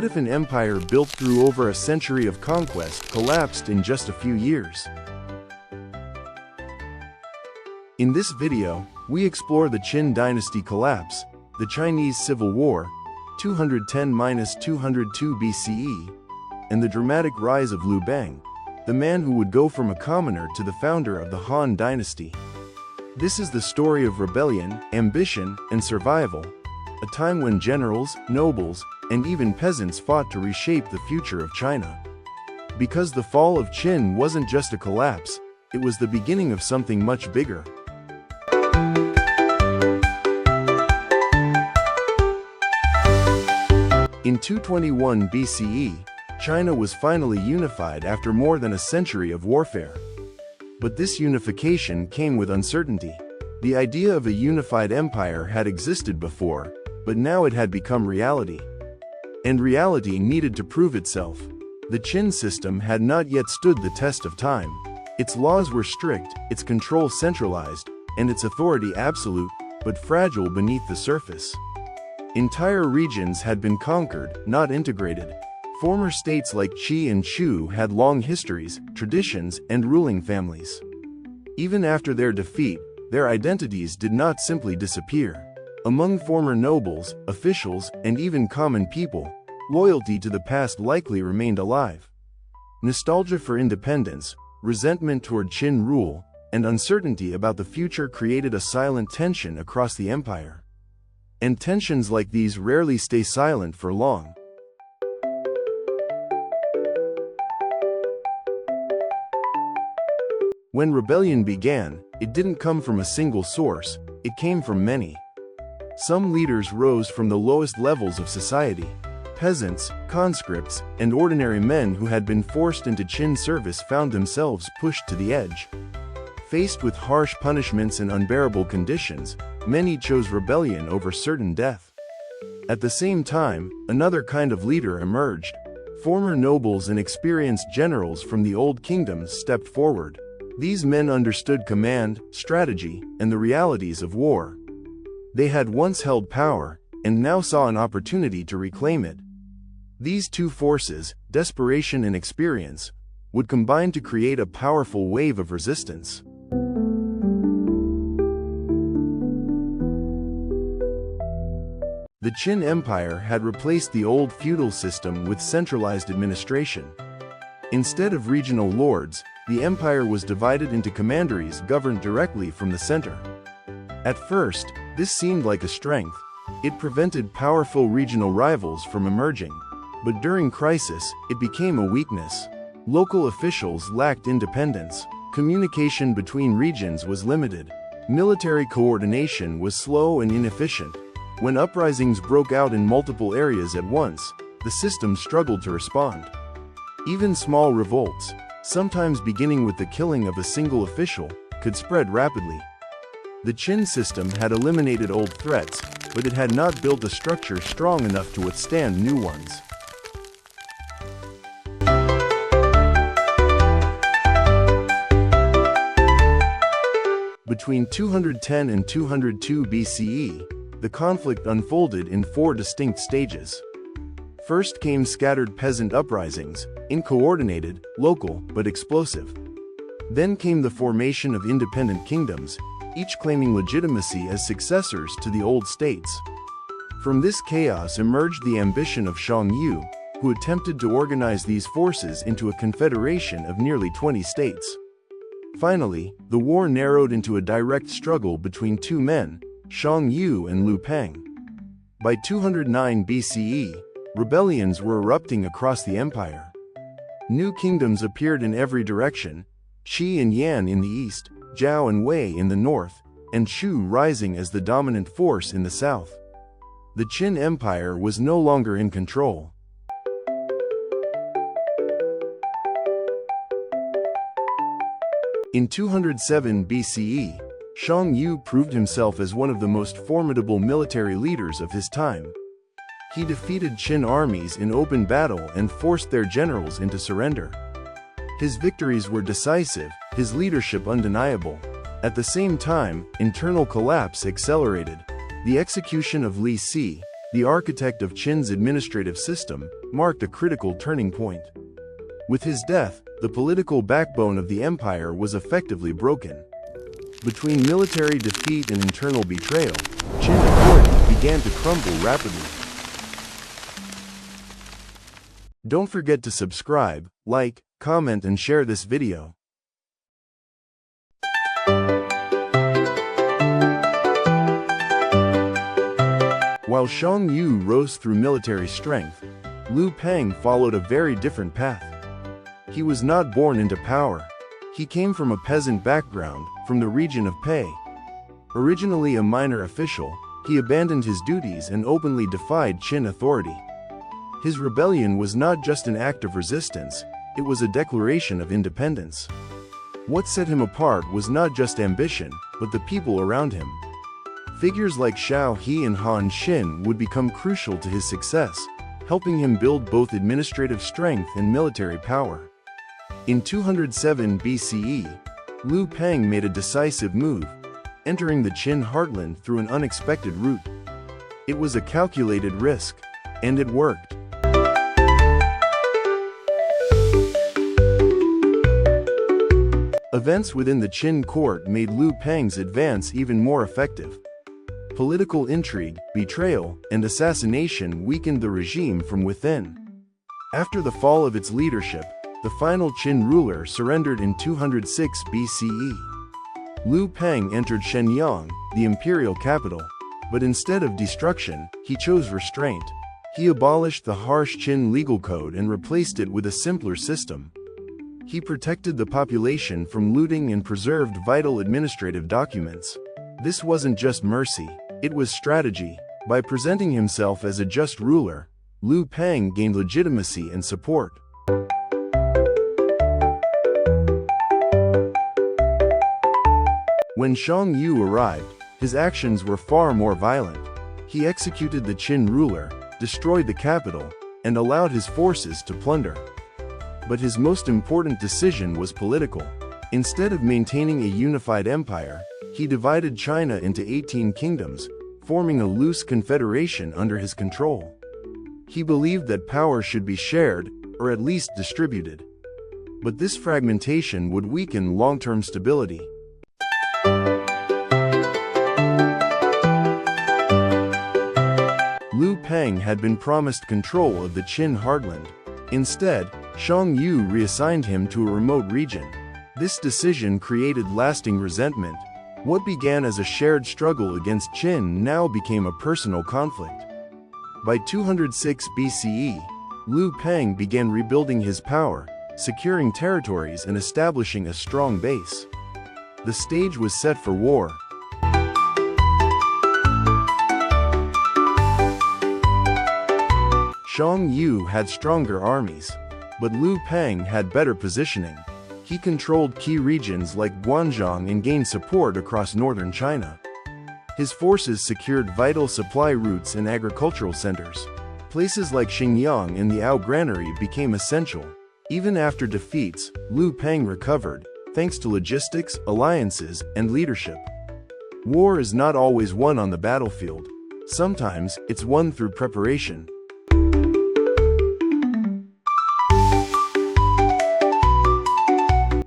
if an empire built through over a century of conquest collapsed in just a few years? In this video, we explore the Qin Dynasty collapse, the Chinese Civil War, 210–202 BCE, and the dramatic rise of Liu Bang, the man who would go from a commoner to the founder of the Han Dynasty. This is the story of rebellion, ambition, and survival, a time when generals, nobles, and even peasants fought to reshape the future of China. Because the fall of Qin wasn't just a collapse, it was the beginning of something much bigger. In 221 BCE, China was finally unified after more than a century of warfare. But this unification came with uncertainty. The idea of a unified empire had existed before, but now it had become reality. And reality needed to prove itself. The Qin system had not yet stood the test of time. Its laws were strict, its control centralized, and its authority absolute, but fragile beneath the surface. Entire regions had been conquered, not integrated. Former states like Qi and Chu had long histories, traditions, and ruling families. Even after their defeat, their identities did not simply disappear. Among former nobles, officials, and even common people, loyalty to the past likely remained alive. Nostalgia for independence, resentment toward Qin rule, and uncertainty about the future created a silent tension across the empire. And tensions like these rarely stay silent for long. When rebellion began, it didn't come from a single source, it came from many. Some leaders rose from the lowest levels of society. Peasants, conscripts, and ordinary men who had been forced into Qin service found themselves pushed to the edge. Faced with harsh punishments and unbearable conditions, many chose rebellion over certain death. At the same time, another kind of leader emerged. Former nobles and experienced generals from the old kingdoms stepped forward. These men understood command, strategy, and the realities of war. They had once held power, and now saw an opportunity to reclaim it. These two forces, desperation and experience, would combine to create a powerful wave of resistance. The Qin Empire had replaced the old feudal system with centralized administration. Instead of regional lords, the empire was divided into commanderies governed directly from the center. At first, this seemed like a strength. It prevented powerful regional rivals from emerging. But during crisis, it became a weakness. Local officials lacked independence. Communication between regions was limited. Military coordination was slow and inefficient. When uprisings broke out in multiple areas at once, the system struggled to respond. Even small revolts, sometimes beginning with the killing of a single official, could spread rapidly. The Qin system had eliminated old threats, but it had not built a structure strong enough to withstand new ones. Between 210 and 202 BCE, the conflict unfolded in four distinct stages. First came scattered peasant uprisings, uncoordinated, local, but explosive. Then came the formation of independent kingdoms, each claiming legitimacy as successors to the old states. From this chaos emerged the ambition of Xiang Yu, who attempted to organize these forces into a confederation of nearly 20 states. Finally, the war narrowed into a direct struggle between two men, Xiang Yu and Liu Bang. By 209 BCE, rebellions were erupting across the empire. New kingdoms appeared in every direction, Qi and Yan in the east, Zhao and Wei in the north, and Shu rising as the dominant force in the south. The Qin Empire was no longer in control. In 207 BCE, Xiang Yu proved himself as one of the most formidable military leaders of his time. He defeated Qin armies in open battle and forced their generals into surrender. His victories were decisive, his leadership undeniable. At the same time, internal collapse accelerated. The execution of Li Si, the architect of Qin's administrative system, marked a critical turning point. With his death, the political backbone of the empire was effectively broken. Between military defeat and internal betrayal, Qin authority began to crumble rapidly. Don't forget to subscribe, like, comment and share this video. While Xiang Yu rose through military strength, Liu Bang followed a very different path. He was not born into power. He came from a peasant background, from the region of Pei. Originally a minor official, he abandoned his duties and openly defied Qin authority. His rebellion was not just an act of resistance, it was a declaration of independence. What set him apart was not just ambition, but the people around him. Figures like Xiao He and Han Xin would become crucial to his success, helping him build both administrative strength and military power. In 207 BCE, Liu Bang made a decisive move, entering the Qin heartland through an unexpected route. It was a calculated risk, and it worked. Events within the Qin court made Liu Bang's advance even more effective. Political intrigue, betrayal, and assassination weakened the regime from within. After the fall of its leadership, the final Qin ruler surrendered in 206 BCE. Liu Bang entered Shenyang, the imperial capital, but instead of destruction, he chose restraint. He abolished the harsh Qin legal code and replaced it with a simpler system. He protected the population from looting and preserved vital administrative documents. This wasn't just mercy, it was strategy. By presenting himself as a just ruler, Liu Bang gained legitimacy and support. When Xiang Yu arrived, his actions were far more violent. He executed the Qin ruler, destroyed the capital, and allowed his forces to plunder. But his most important decision was political. Instead of maintaining a unified empire, he divided China into 18 kingdoms, forming a loose confederation under his control. He believed that power should be shared, or at least distributed. But this fragmentation would weaken long-term stability. Liu Bang had been promised control of the Qin heartland. Instead, Xiang Yu reassigned him to a remote region. This decision created lasting resentment. What began as a shared struggle against Qin now became a personal conflict. By 206 BCE, Liu Bang began rebuilding his power, securing territories and establishing a strong base. The stage was set for war. Xiang Yu had stronger armies, but Liu Bang had better positioning. He controlled key regions like Guangdong and gained support across northern China. His forces secured vital supply routes and agricultural centers. Places like Xinjiang and the Ao Granary became essential. Even after defeats, Liu Bang recovered, thanks to logistics, alliances, and leadership. War is not always won on the battlefield. Sometimes, it's won through preparation.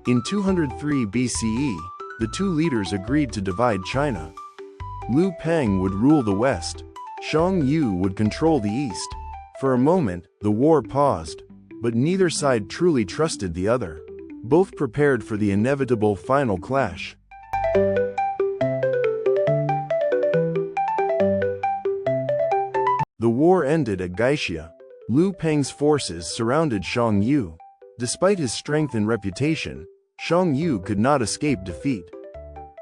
In 203 BCE, the two leaders agreed to divide China. Liu Bang would rule the west. Xiang Yu would control the east. For a moment, the war paused, but neither side truly trusted the other. Both prepared for the inevitable final clash. The war ended at Gaixia. Liu Bang's forces surrounded Xiang Yu. Despite his strength and reputation, Xiang Yu could not escape defeat.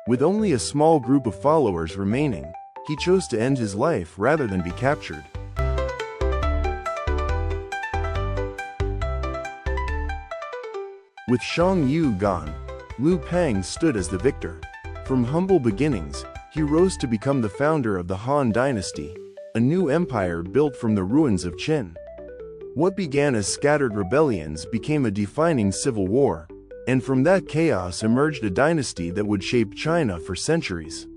With only a small group of followers remaining, he chose to end his life rather than be captured. With Xiang Yu gone, Liu Bang stood as the victor. From humble beginnings, he rose to become the founder of the Han Dynasty, a new empire built from the ruins of Qin. What began as scattered rebellions became a defining civil war, and from that chaos emerged a dynasty that would shape China for centuries.